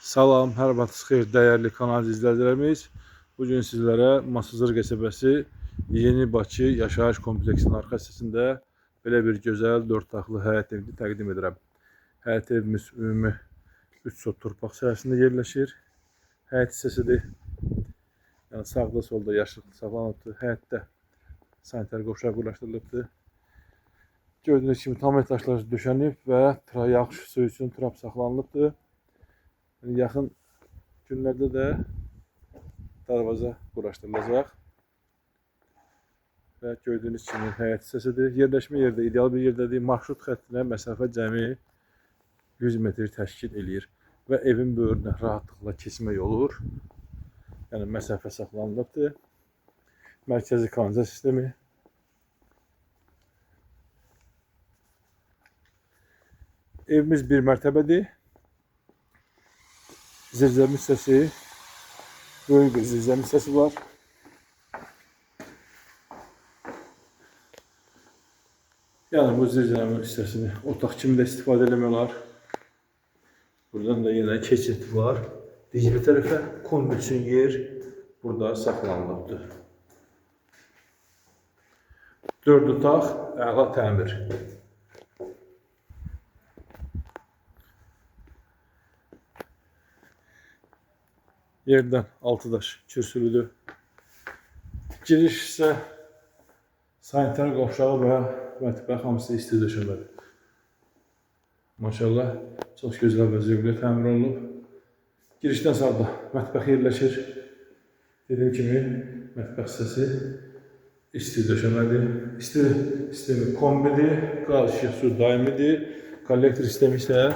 Salam, hər vaxtınız xeyir dəyərli kanal izləyicilərimiz. Bugün sizlərə Masazır qəsəbəsi Yeni Bakı yaşayış kompleksinin arxa hissəsində belə bir gözəl 4 otaqlı həyət evini təqdim edirəm. Həyət evimiz ümumi 3 sot torpaq sahəsində yerləşir. Həyət hissəsidir. Yəni sağda solda yaşıl saxlanıbdır. Həyətdə sanitar qovşaq quraşdırılıbdır. Gördüyünüz kimi tam etaşlar döşənib və yağış suyu üçün trap saxlanılıbdır. Yaxın günlərdə də darvaza quraşdırılacaq və gördüyünüz kimi həyət hissəsidir. Yerləşmə yerdə ideal bir yerdədir. Marşrut xəttinə məsafə cəmi 100 metr təşkil eləyir və evin böyrünə rahatlıqla keçmək olur. Yəni məsafə saxlanılıbdır. Mərkəzi kanalizasiya sistemi. Evimiz bir mərtəbədir. Zirzəmi hissəsi, böyük bir zirzəmi hissəsi var. Yəni bu zirzəmi hissəsini otaq kimi də istifadə etmək olar. Buradan da yenə keçid var. Digər tərəfə kombi üçün yer burada saxlanılıbdır. 4 otaq, əla təmir. Yerdən 6 daş kürsülüdür. Giriş isə sanitar qovşağı və mətbəx hamısı isti döşəmədir. Maşallah, çox gözəl və zövqlə təmir olunub. Girişdən sağda mətbəx yerləşir. Dediyim kimi, mətbəx hissəsi isti döşəmədir. İsti sistemi kombidir, qaz işıq su daimidir. Kollektor sistemi isə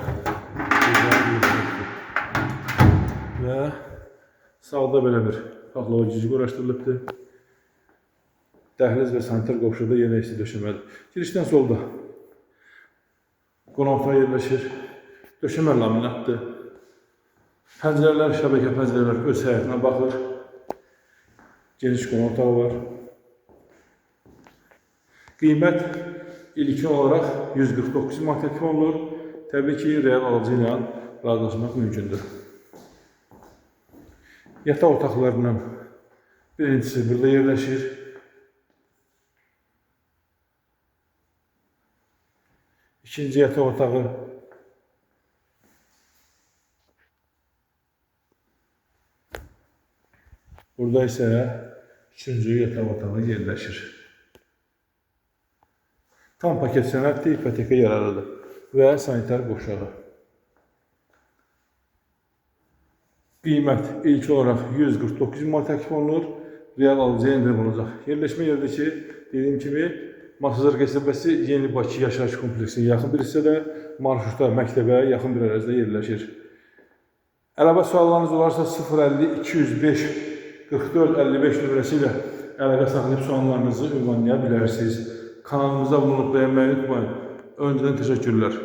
və sağda belə bir paxlava cücü quraşdırılıbdır. Dəhliz və sanitar qovşaqda yenə isti döşəmədir. Girişdən solda qonaq otağı yerləşir. Döşəmə laminatdır. Pəncərələr, şəbəkə pəncərələr öz həyətinə baxır. Geniş qonaq otağı var. Qiymət ilkin olaraq 149 manat təklif olunur. Təbii ki, real alıcı ilə razılaşmaq mümkündür. Yataq otaqlarının birincisi burada yerləşir. İkinci yataq otağı burada isə üçüncü yataq otağı yerləşir. Tam paket sənəddir, ipoteka yararlıdır və sanitar qovşağı. Qiymət ilk olaraq 149 manat təklif olunur. Real alıcıya endirim olacaq. Yerləşmə yerdəki, dediyim kimi, Masazır qəsəbəsi Yeni Bakı yaşayış kompleksinin yaxın bir hissədə, marşrutda, məktəbə yaxın bir ərazidə yerləşir. Əlavə suallarınız olarsa 050 205 44 55 nömrəsi ilə əlaqə saxlayıb suallarınızı ünvanlaya bilərsiniz. Kanalımıza abunə olub bəyənməyi unutmayın. Öncədən təşəkkürlər.